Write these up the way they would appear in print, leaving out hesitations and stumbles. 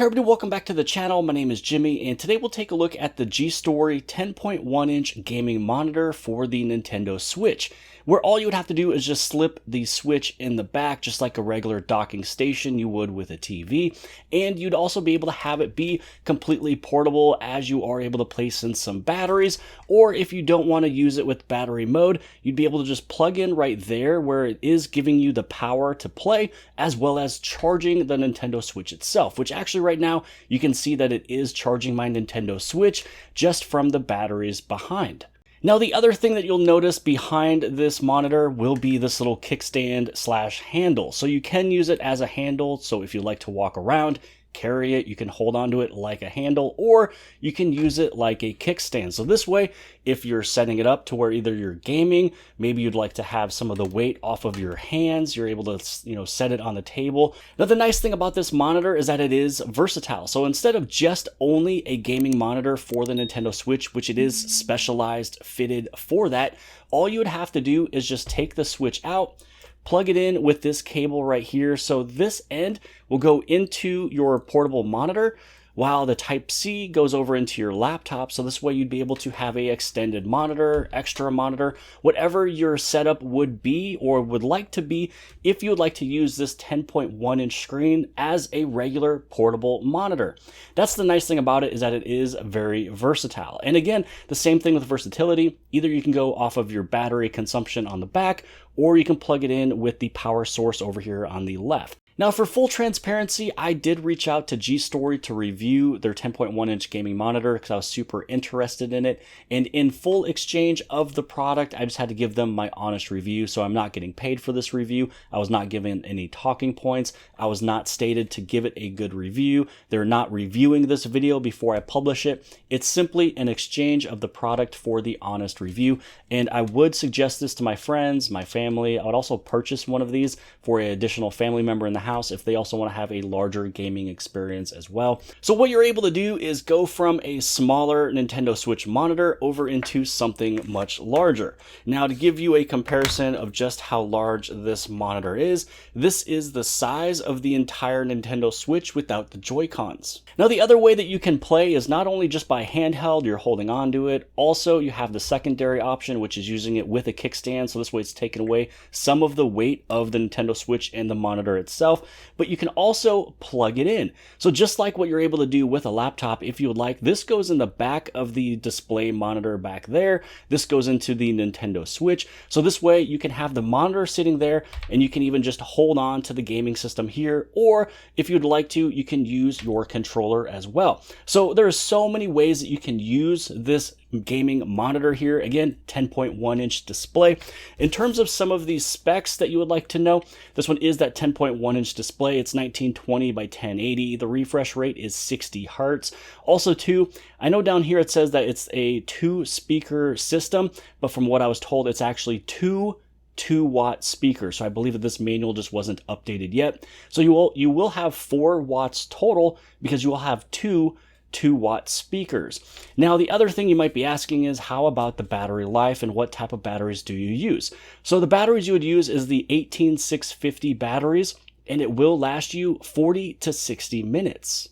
Hey everybody, welcome back to the channel. My name is Jimmy, and today we'll take a look at the G-Story 10.1-inch gaming monitor for the Nintendo Switch, where all you would have to do is just slip the Switch in the back, just like a regular docking station you would with a TV, and you'd also be able to have it be completely portable, as you are able to place in some batteries, or if you don't want to use it with battery mode, you'd be able to just plug in right there where it is giving you the power to play, as well as charging the Nintendo Switch itself, which actually right now you can see that it is charging my Nintendo Switch just from the batteries behind. Now, the other thing that you'll notice behind this monitor will be this little kickstand slash handle. So you can use it as a handle. So if you like to walk around, carry it, you can hold onto it like a handle, or you can use it like a kickstand. So this way, if you're setting it up to where either you're gaming, maybe you'd like to have some of the weight off of your hands, you're able to, set it on the table. Now, the nice thing about this monitor is that it is versatile. So instead of just only a gaming monitor for the Nintendo Switch, which it is specialized, fitted for that, all you would have to do is just take the Switch out, plug it in with this cable right here. So this end will go into your portable monitor, while the Type-C goes over into your laptop. So this way you'd be able to have a extended monitor, extra monitor, whatever your setup would be or would like to be, if you would like to use this 10.1-inch screen as a regular portable monitor. That's the nice thing about it, is that it is very versatile. And again, the same thing with versatility. Either you can go off of your battery consumption on the back, or you can plug it in with the power source over here on the left. Now, for full transparency, I did reach out to G-Story to review their 10.1-inch gaming monitor because I was super interested in it. And in full exchange of the product, I just had to give them my honest review. So I'm not getting paid for this review. I was not given any talking points. I was not stated to give it a good review. They're not reviewing this video before I publish it. It's simply an exchange of the product for the honest review. And I would suggest this to my friends, my family. I would also purchase one of these for an additional family member in the house if they also want to have a larger gaming experience as well. So what you're able to do is go from a smaller Nintendo Switch monitor over into something much larger. Now, to give you a comparison of just how large this monitor is, this is the size of the entire Nintendo Switch without the Joy-Cons. Now, the other way that you can play is not only just by handheld, you're holding on to it. Also, you have the secondary option, which is using it with a kickstand. So this way it's taken away some of the weight of the Nintendo Switch and the monitor itself. But you can also plug it in. So just like what you're able to do with a laptop, if you would like, this goes in the back of the display monitor back there. This goes into the Nintendo Switch. So this way you can have the monitor sitting there, and you can even just hold on to the gaming system here. Or if you'd like to, you can use your controller as well. So there are so many ways that you can use this gaming monitor here. Again, 10.1-inch display. In terms of some of these specs that you would like to know, this one is that 10.1-inch display. It's 1920 by 1080. The refresh rate is 60 hertz. Also, too, I know down here it says that it's a 2-speaker system, but from what I was told, it's actually two 2-watt speakers. So I believe that this manual just wasn't updated yet. So you will have 4 watts total, because you will have two 2-watt speakers. Now, the other thing you might be asking is, how about the battery life, and what type of batteries do you use? So the batteries you would use is the 18650 batteries, and it will last you 40 to 60 minutes.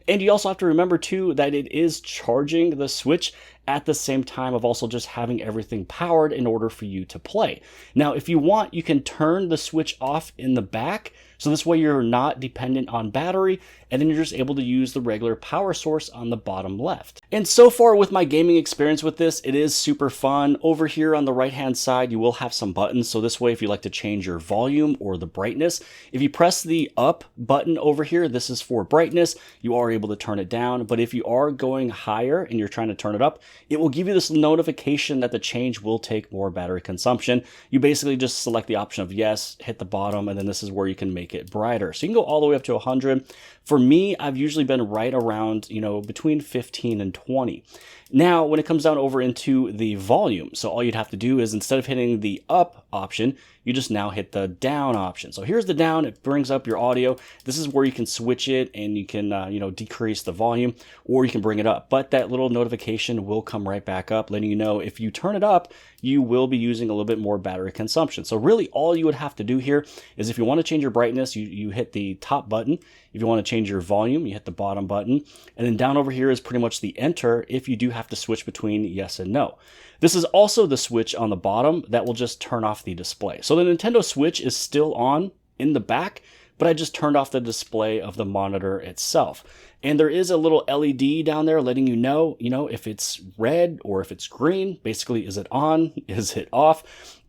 And you also have to remember too that it is charging the Switch at the same time of also just having everything powered in order for you to play. Now, if you want, you can turn the Switch off in the back. So this way you're not dependent on battery, and then you're just able to use the regular power source on the bottom left. And so far with my gaming experience with this, it is super fun. Over here on the right hand side, you will have some buttons. So this way, if you like to change your volume or the brightness, if you press the up button over here, this is for brightness, you are able to turn it down. But if you are going higher and you're trying to turn it up, it will give you this notification that the change will take more battery consumption. You basically just select the option of yes, hit the bottom, and then this is where you can make it brighter. So you can go all the way up to 100. For me, I've usually been right around, between 15 and 20. Now, when it comes down over into the volume, so all you'd have to do is instead of hitting the up option, you just now hit the down option. So here's the down, it brings up your audio. This is where you can switch it and you can, decrease the volume, or you can bring it up. But that little notification will come right back up, letting you know if you turn it up, you will be using a little bit more battery consumption. So really all you would have to do here is if you want to change your brightness, you hit the top button. If you want to change your volume, you hit the bottom button. And then down over here is pretty much the enter if you do have to switch between yes and no. This is also the switch on the bottom that will just turn off the display. So the Nintendo Switch is still on in the back, but I just turned off the display of the monitor itself. And there is a little LED down there letting you know, if it's red or if it's green. Basically, is it on? Is it off?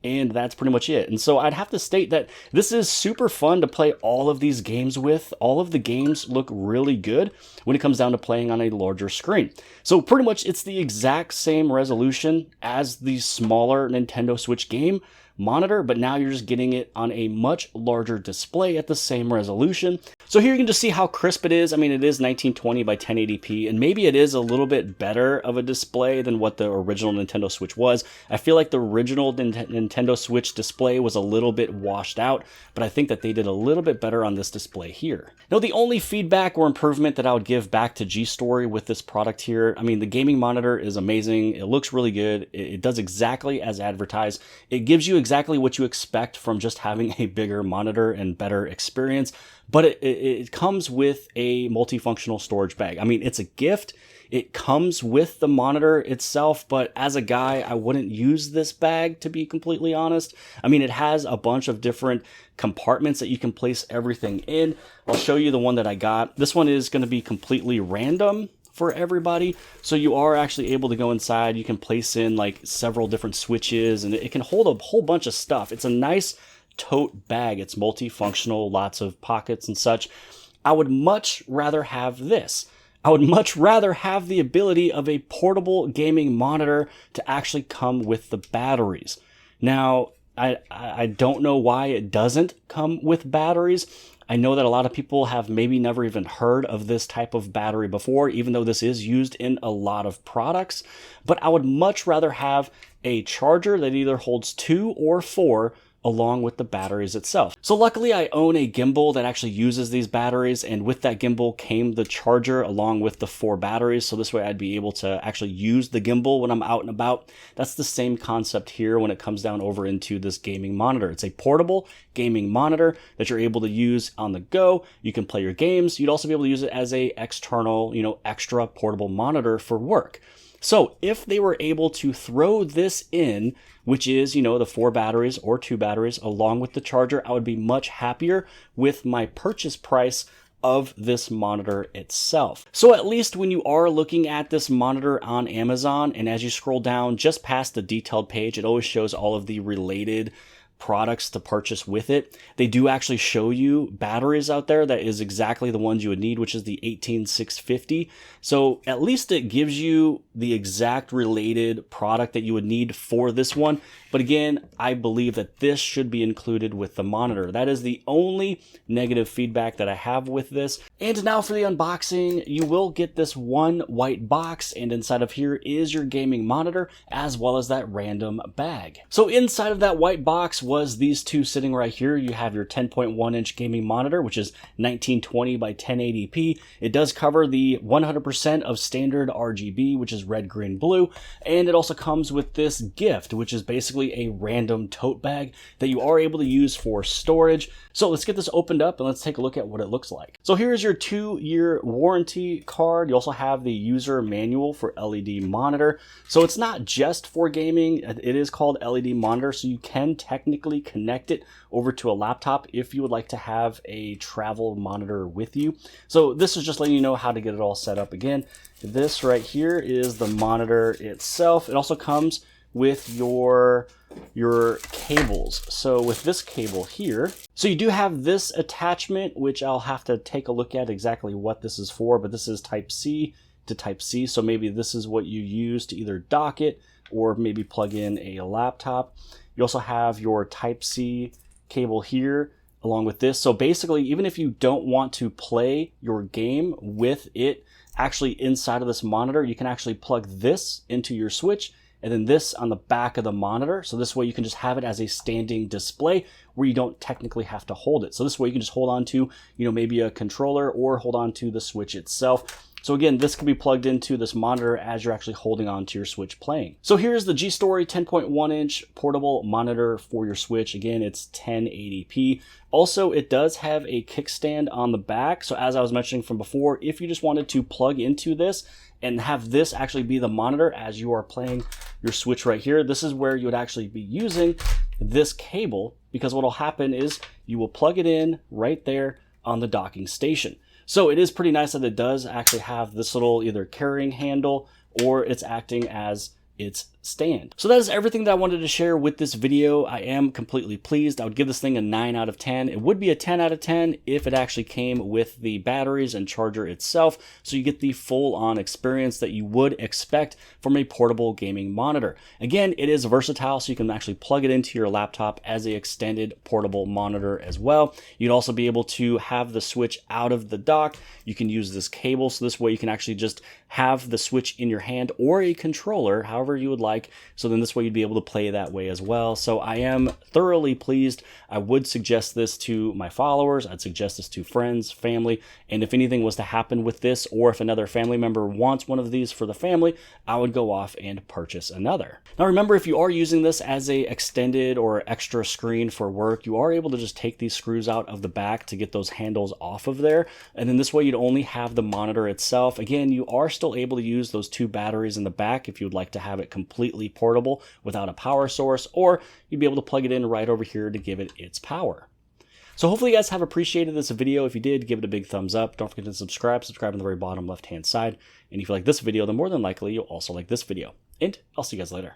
And that's pretty much it. And so I'd have to state that this is super fun to play all of these games with. All of the games look really good when it comes down to playing on a larger screen. So pretty much it's the exact same resolution as the smaller Nintendo Switch game monitor, but now you're just getting it on a much larger display at the same resolution. So here you can just see how crisp it is. I mean, it is 1920 by 1080p, and maybe it is a little bit better of a display than what the original Nintendo Switch was. I feel like the original Nintendo Switch display was a little bit washed out, but I think that they did a little bit better on this display here. Now, the only feedback or improvement that I would give back to G-Story with this product here, I mean, the gaming monitor is amazing. It looks really good. It does exactly as advertised. It gives you exactly what you expect from just having a bigger monitor and better experience, but it comes with a multifunctional storage bag. I mean, it's a gift. It comes with the monitor itself, but as a guy, I wouldn't use this bag, to be completely honest. I mean, it has a bunch of different compartments that you can place everything in. I'll show you the one that I got. This one is going to be completely random for everybody. So you are actually able to go inside. You can place in like several different switches, and it can hold a whole bunch of stuff. It's a nice tote bag. It's multifunctional, lots of pockets and such. I would much rather have this. I would much rather have the ability of a portable gaming monitor to actually come with the batteries. Now, I don't know why it doesn't come with batteries. I know that a lot of people have maybe never even heard of this type of battery before, even though this is used in a lot of products. But I would much rather have a charger that either holds 2 or 4 along with the batteries itself. So luckily I own a gimbal that actually uses these batteries, and with that gimbal came the charger along with the 4 batteries. So this way I'd be able to actually use the gimbal when I'm out and about. That's the same concept here when it comes down over into this gaming monitor. It's a portable gaming monitor that you're able to use on the go. You can play your games. You'd also be able to use it as a external, extra portable monitor for work. So if they were able to throw this in, which is, the 4 batteries or 2 batteries along with the charger, I would be much happier with my purchase price of this monitor itself. So at least when you are looking at this monitor on Amazon, and as you scroll down just past the detailed page, it always shows all of the related products to purchase with it. They do actually show you batteries out there that is exactly the ones you would need, which is the 18650. So at least it gives you the exact related product that you would need for this one. But again, I believe that this should be included with the monitor. That is the only negative feedback that I have with this. And now for the unboxing, you will get this one white box, and inside of here is your gaming monitor as well as that random bag. So inside of that white box was these two sitting right here. You have your 10.1-inch gaming monitor, which is 1920 by 1080p. It does cover the 100% of standard RGB, which is red, green, blue. And it also comes with this gift, which is basically a random tote bag that you are able to use for storage. So let's get this opened up and let's take a look at what it looks like. So here's your 2-year warranty card. You also have the user manual for LED monitor. So it's not just for gaming. It is called LED monitor, so you can technically connect it over to a laptop if you would like to have a travel monitor with you. So this is just letting you know how to get it all set up again. This right here is the monitor itself. It also comes with your cables. So with this cable here, so you do have this attachment, which I'll have to take a look at exactly what this is for, but this is Type-C to Type-C. So maybe this is what you use to either dock it or maybe plug in a laptop. You also have your Type-C cable here along with this. So basically, even if you don't want to play your game with it actually inside of this monitor, you can actually plug this into your Switch and then this on the back of the monitor. So this way you can just have it as a standing display where you don't technically have to hold it. So this way you can just hold on to, maybe a controller or hold on to the Switch itself. So again, this can be plugged into this monitor as you're actually holding on to your Switch playing. So here's the G-Story 10.1-inch portable monitor for your Switch. Again, it's 1080p. Also, it does have a kickstand on the back. So as I was mentioning from before, if you just wanted to plug into this and have this actually be the monitor as you are playing your Switch right here, this is where you would actually be using this cable, because what will happen is you will plug it in right there on the docking station. So it is pretty nice that it does actually have this little either carrying handle or it's acting as its stand. So that is everything that I wanted to share with this video. I am completely pleased. I would give this thing a 9 out of 10. It would be a 10 out of 10 if it actually came with the batteries and charger itself, so you get the full-on experience that you would expect from a portable gaming monitor. Again, it is versatile, so you can actually plug it into your laptop as a extended portable monitor as well. You'd also be able to have the Switch out of the dock. You can use this cable, so this way you can actually just have the Switch in your hand or a controller, however you would like. So then this way you'd be able to play that way as well. So I am thoroughly pleased. I would suggest this to my followers. I'd suggest this to friends, family, and if anything was to happen with this, or if another family member wants one of these for the family, I would go off and purchase another. Now remember, if you are using this as a extended or extra screen for work, you are able to just take these screws out of the back to get those handles off of there. And then this way you'd only have the monitor itself. Again, you are still able to use those 2 batteries in the back if you would like to have it completely portable without a power source, or you'd be able to plug it in right over here to give it its power. So hopefully you guys have appreciated this video. If you did, give it a big thumbs up. Don't forget to subscribe on the very bottom left hand side. And if you like this video, then more than likely you'll also like this video. And I'll see you guys later.